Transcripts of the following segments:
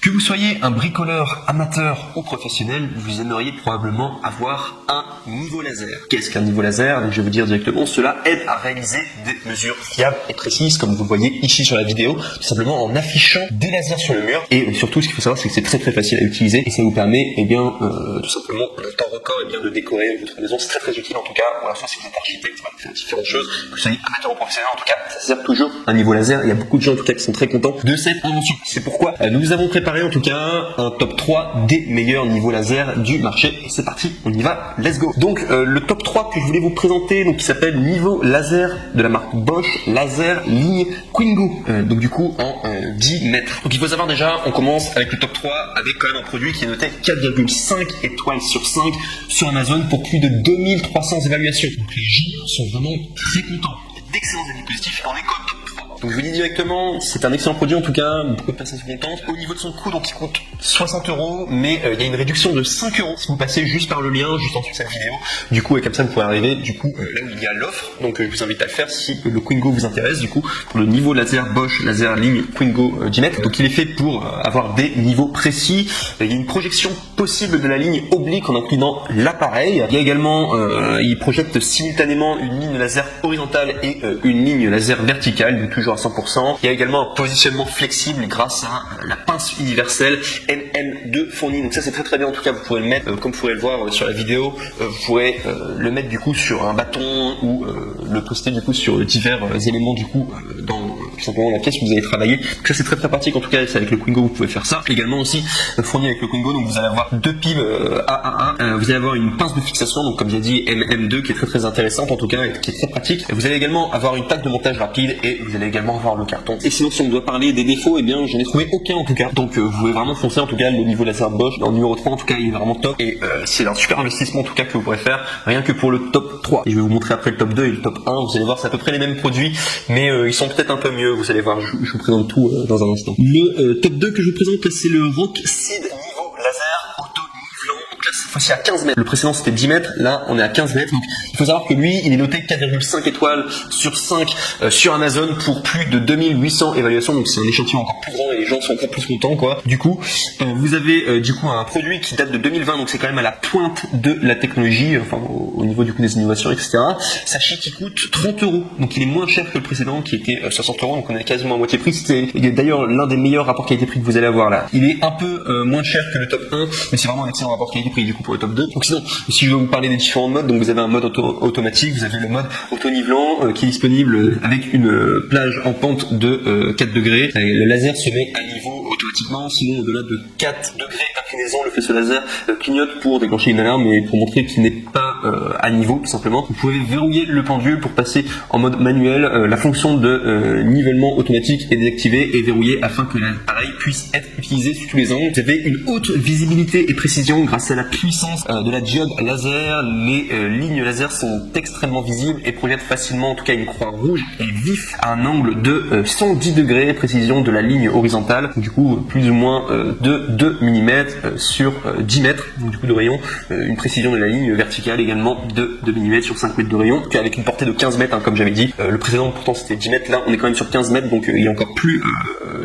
Que vous soyez un bricoleur amateur ou professionnel, vous aimeriez probablement avoir un niveau laser. Qu'est-ce qu'un niveau laser? Je vais vous dire directement, cela aide à réaliser des mesures fiables et précises, comme vous le voyez ici sur la vidéo, tout simplement en affichant des lasers sur le mur. Et surtout, ce qu'il faut savoir, c'est que c'est très facile à utiliser et ça vous permet, tout simplement, en un temps record, de décorer votre maison. C'est très utile en tout cas. Voilà, soit si vous êtes architecte, faire différentes choses, que vous soyez amateur ou professionnel, en tout cas, ça sert toujours un niveau laser. Il y a beaucoup de gens en tout cas qui sont très contents de cette invention. C'est pourquoi nous vous avons préparé en tout cas un top 3 des meilleurs niveaux laser du marché. Et c'est parti, on y va, let's go. Donc le top 3 que je voulais vous présenter, donc qui s'appelle niveau laser de la marque Bosch, laser ligne Quingo, donc du coup en 10 mètres. Donc il faut savoir déjà, on commence avec le top 3 avec quand même un produit qui est noté 4,5 étoiles sur 5 sur Amazon pour plus de 2300 évaluations. Donc les gens sont vraiment très contents. D'excellents avis positifs et on est comme top 3. Donc je vous dis directement, c'est un excellent produit en tout cas, beaucoup de personnes sont contentes. Au niveau de son coût, donc il coûte 60 €, mais il y a une réduction de 5 € si vous passez juste par le lien, juste en dessous de cette vidéo. Du coup, et comme ça vous pourrez arriver là où il y a l'offre. Donc je vous invite à le faire si le Quingo vous intéresse, du coup, pour le niveau laser Bosch, laser ligne Quingo 10 mètres. Donc il est fait pour avoir des niveaux précis. Il y a une projection possible de la ligne oblique en inclinant l'appareil. Il y a également, il projette simultanément une ligne laser horizontale et une ligne laser verticale, donc toujours à 100%. Il y a également un positionnement flexible grâce à la pince universelle MM2 fournie. Donc ça c'est très bien, en tout cas vous pourrez le mettre, comme vous pourrez le voir sur la vidéo, vous pourrez le mettre du coup sur un bâton ou le poster du coup sur divers éléments du coup dans tout simplement la pièce où vous allez travailler. Donc ça c'est très pratique, en tout cas c'est avec le Quingo vous pouvez faire ça. Également aussi fourni avec le Quingo, donc vous allez avoir deux piles A1, vous allez avoir une pince de fixation, donc comme j'ai dit MM2 qui est très intéressante en tout cas et qui est très pratique. Vous allez également avoir une plaque de montage rapide et vous allez également avoir le carton. Et sinon si on doit parler des défauts, eh bien je n'ai trouvé aucun en tout cas. Donc vous pouvez vraiment foncer, en tout cas le niveau laser Bosch en numéro 3 en tout cas il est vraiment top et c'est un super investissement en tout cas que vous pourrez faire rien que pour le top 3. Et je vais vous montrer après le top 2 et le top 1, vous allez voir c'est à peu près les mêmes produits mais ils sont peut-être un peu mieux, vous allez voir, je vous présente tout dans un instant. Le top 2 que je vous présente là, c'est le Rockseed niveau laser auto nivelant. Donc là cette fois-ci à 15 mètres. Le précédent c'était 10 mètres, là on est à 15 mètres. Donc il faut savoir que lui il est noté 4,5 étoiles sur 5 sur Amazon pour plus de 2800 évaluations. Donc c'est un échantillon encore plus grand et les gens sont encore plus contents quoi. Du coup vous avez du coup un produit qui date de 2020, donc c'est quand même à la pointe de la technologie, enfin au niveau du coup des innovations etc. Sachez qu'il coûte 30 €, donc il est moins cher que le précédent qui était 60 €, donc on est quasiment à moitié prix. C'est d'ailleurs l'un des meilleurs rapports qualité-prix que vous allez avoir là. Il est un peu moins cher que le top 1, mais c'est vraiment un excellent rapport qualité-prix du coup pour le top 2. Donc sinon, si je veux vous parler des différents modes, donc vous avez un mode automatique, vous avez le mode auto-nivelant qui est disponible avec une plage en pente de 4 degrés. Le laser se met à niveau automatiquement, sinon au-delà de 4 degrés d'inclinaison, le faisceau laser clignote pour déclencher une alarme et pour montrer qu'il n'est pas à niveau tout simplement. Vous pouvez verrouiller le pendule pour passer en mode manuel. La fonction de nivellement automatique est désactivée et verrouillée afin que l'appareil puisse être utilisé sous tous les angles. Vous avez une haute visibilité et précision grâce à la puissance de la diode laser. Les lignes laser sont extrêmement visibles et projettent facilement en tout cas une croix rouge et vif à un angle de 110 degrés, précision de la ligne horizontale, du coup plus ou moins de 2 mm sur 10 mètres donc, du coup de rayon, une précision de la ligne verticale également de 2 mm sur 5 mètres de rayon, avec une portée de 15 mètres comme j'avais dit. Le précédent pourtant c'était 10 mètres, là on est quand même sur 15 mètres donc il est encore plus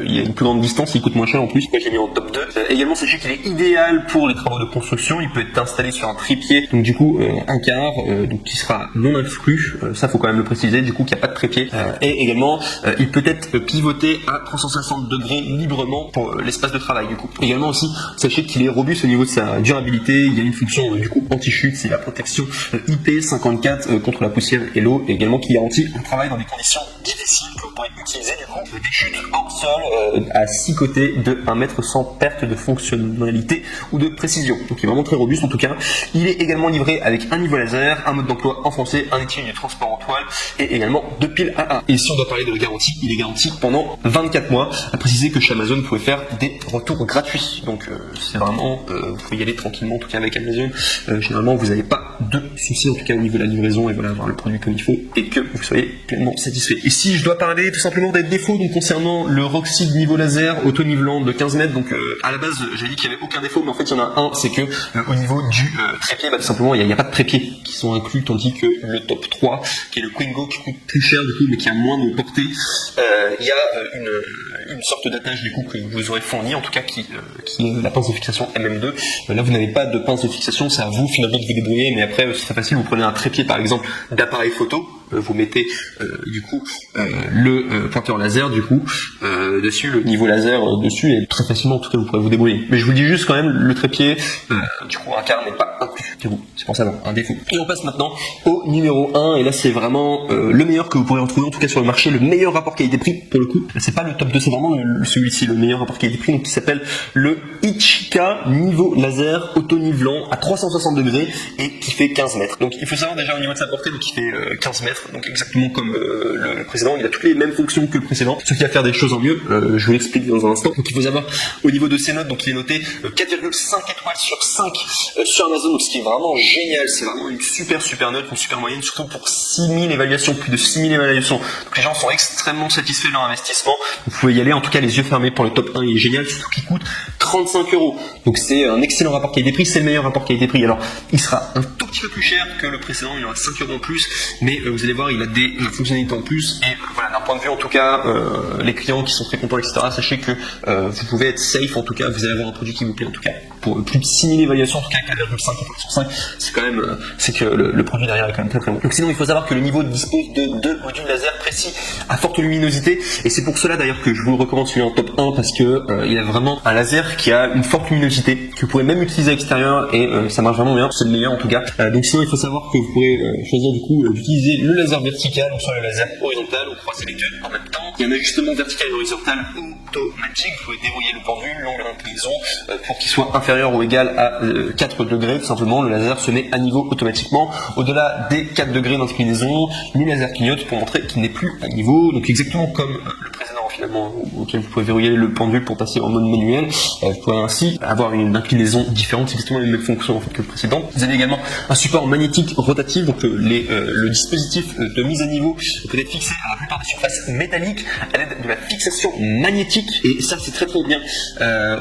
il y a une plus grande distance, il coûte moins cher en plus. Moi j'ai mis en top 2. Également sachez qu'il est idéal pour les travaux de construction, il peut être installé sur un trépied, donc du coup un quart donc qui sera non inclus, ça faut quand même le préciser, du coup qu'il n'y a pas de trépied, et également il peut être pivoté à 360 degrés librement pour l'espace de travail du coup. Également aussi sachez qu'il est robuste au niveau de sa durabilité, il y a une fonction du coup anti-chute, c'est la protection IP54 contre la poussière et l'eau, et également qui garantit un travail dans des conditions difficiles que vous pourrez utiliser du coup des chutes hors sol à 6 côtés de 1 mètre sans perte de fonctionnalité ou de précision. Donc il est vraiment très robuste en tout cas. Il est également livré avec un niveau laser, un mode d'emploi en français, un étui du transport en toile et également 2 piles A1. Et si on doit parler de la garantie, il est garanti pendant 24 mois. À préciser que chez Amazon vous pouvez faire des retours gratuits. Donc c'est vraiment, vous pouvez y aller tranquillement en tout cas avec Amazon. Généralement vous n'avez pas pas de soucis en tout cas au niveau de la livraison et voilà, avoir le produit comme il faut et que vous soyez pleinement satisfait. Et si je dois parler tout simplement des défauts donc concernant le Roxy niveau laser auto-nivelant de 15 mètres, donc à la base j'ai dit qu'il n'y avait aucun défaut, mais en fait il y en a un, c'est que au niveau du trépied, tout simplement il n'y a pas de trépied qui sont inclus, tandis que le top 3 qui est le Quingo qui coûte plus cher du coup mais qui a moins de portée, il y a une sorte d'attache du coup que vous aurez fourni en tout cas qui est la pince de fixation MM2. Là vous n'avez pas de pince de fixation, c'est à vous finalement de vous débrouiller, mais après c'est très facile, vous prenez un trépied par exemple d'appareil photo, vous mettez du coup le pointeur laser du coup dessus, le niveau laser dessus, et très facilement en tout cas vous pourrez vous débrouiller. Mais je vous dis juste quand même, le trépied du coup un quart n'est pas inclus, c'est pour ça non, un défaut. Et on passe maintenant au numéro 1, et là c'est vraiment le meilleur que vous pourrez retrouver en tout cas sur le marché, le meilleur rapport qualité-prix pour le coup. C'est pas le top 2, c'est vraiment celui-ci, le meilleur rapport qualité-prix, donc qui s'appelle le Ichika niveau laser auto-nivelant à 360 degrés et qui fait 15 mètres. Donc il faut savoir déjà au niveau de sa portée, donc il fait 15 mètres, donc exactement comme le précédent, il a toutes les mêmes fonctions que le précédent, ce qui va faire des choses en mieux, je vous l'explique dans un instant. Donc il faut savoir au niveau de ses notes, donc il est noté 4,5 étoiles sur 5 sur Amazon, donc ce qui est vraiment génial, c'est vraiment une super note, une super moyenne, surtout pour 6000 évaluations, plus de 6000 évaluations. Donc les gens sont extrêmement satisfaits de leur investissement, vous pouvez y aller en tout cas les yeux fermés pour le top 1, il est génial, surtout qu'il coûte 35 €. Donc c'est un excellent rapport qualité-prix, c'est le meilleur rapport qualité-prix. Alors il sera un tout petit peu plus cher que le précédent, il aura 5 € en plus, mais vous allez voir, il a des fonctionnalités en plus, et voilà, d'un point de vue en tout cas, les clients qui sont très contents, etc., sachez que vous pouvez être safe, en tout cas, vous allez avoir un produit qui vous plaît en tout cas. Pour plus de 6000 évaluations, en tout cas 4,5 sur 5, c'est quand même, c'est que le produit derrière est quand même très bon. Donc sinon, il faut savoir que le niveau dispose de 2 modules laser précis à forte luminosité, et c'est pour cela d'ailleurs que je vous le recommande celui en top 1, parce que il a vraiment un laser qui a une forte luminosité, que vous pourrez même utiliser à l'extérieur, et ça marche vraiment bien, c'est le meilleur en tout cas. Donc sinon, il faut savoir que vous pourrez choisir du coup d'utiliser le laser vertical ou soit le laser horizontal, ou croiser les deux en même temps. Il y a un ajustement vertical et horizontal automatique, vous pouvez dérouiller le pendule, l'angle d'inclinaison pour qu'il soit inférieur ou égal à 4 degrés, tout simplement le laser se met à niveau automatiquement. Au-delà des 4 degrés d'inclinaison, le laser clignote pour montrer qu'il n'est plus à niveau, donc exactement comme le précédent finalement, auquel vous pouvez verrouiller le pendule pour passer en mode manuel. Vous pouvez ainsi avoir une inclinaison différente, c'est exactement les mêmes fonctions en fait que le précédent. Vous avez également un support magnétique rotatif, donc le dispositif de mise à niveau peut être fixé à la plupart des surfaces métalliques à l'aide de la fixation magnétique, et ça c'est très bien.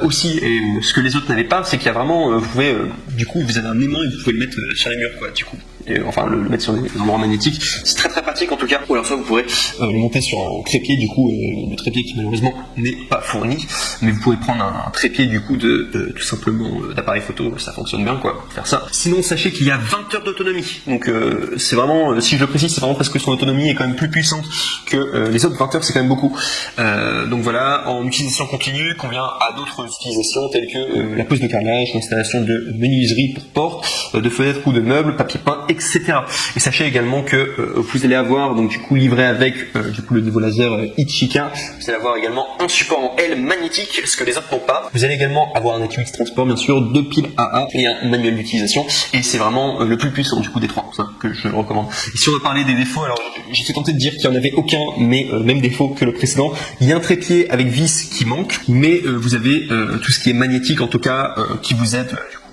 Aussi, et ce que les autres n'avaient pas, c'est qu'il y a vraiment, vous pouvez, du coup vous avez un aimant et vous pouvez le mettre sur les murs quoi, du coup. Et, enfin le mettre sur des endroits magnétiques, c'est très pratique en tout cas. Ou alors soit vous pourrez le monter sur un trépied, du coup le trépied qui malheureusement n'est pas fourni, mais vous pouvez prendre un trépied du coup de tout simplement d'appareil photo, ça fonctionne bien quoi, faire ça. Sinon sachez qu'il y a 20 heures d'autonomie, donc c'est vraiment, si je le précise, c'est vraiment parce que son autonomie est quand même plus puissante que les autres. 20 heures c'est quand même beaucoup, donc voilà, en utilisation continue qu'on vient à d'autres utilisations telles que la pose de carrelage, l'installation de menuiserie pour portes, de fenêtres ou de meubles, papier peint, etc. Et sachez également que vous allez avoir donc du coup livré avec du coup le niveau laser Ichika, vous allez avoir également un support en L magnétique, ce que les autres n'ont pas. Vous allez également avoir un étui de transport bien sûr, 2 piles AA et un manuel d'utilisation, et c'est vraiment le plus puissant du coup des trois, ça que je le recommande. Et si on va parler des défauts, alors j'étais tenté de dire qu'il n'y en avait aucun, mais même défaut que le précédent. Il y a un trépied avec vis qui manque, mais vous avez tout ce qui est magnétique en tout cas qui vous aide. Du coup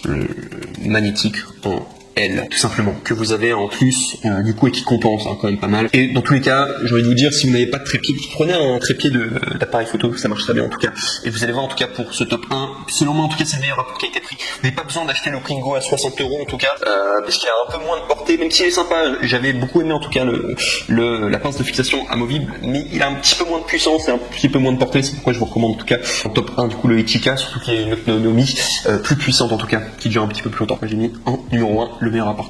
vous avez le magnétique en L, tout simplement, que vous avez en plus du coup, et qui compense quand même pas mal. Et dans tous les cas, j'ai envie de vous dire, si vous n'avez pas de trépied, prenez un trépied d'appareil photo, ça marche très bien en tout cas. Et vous allez voir en tout cas pour ce top 1, selon moi en tout cas c'est le meilleur rapport qualité-prix. Vous n'avez pas besoin d'acheter le Quingo à 60 € en tout cas, parce qu'il a un peu moins de portée, même s'il est sympa. J'avais beaucoup aimé en tout cas la pince de fixation amovible, mais il a un petit peu moins de puissance et un petit peu moins de portée, c'est pourquoi je vous recommande en tout cas en top 1 du coup le Ichika, surtout qu'il y a une autonomie plus puissante en tout cas, qui dure un petit peu plus longtemps. J'ai mis en numéro 1 le meilleur rapport.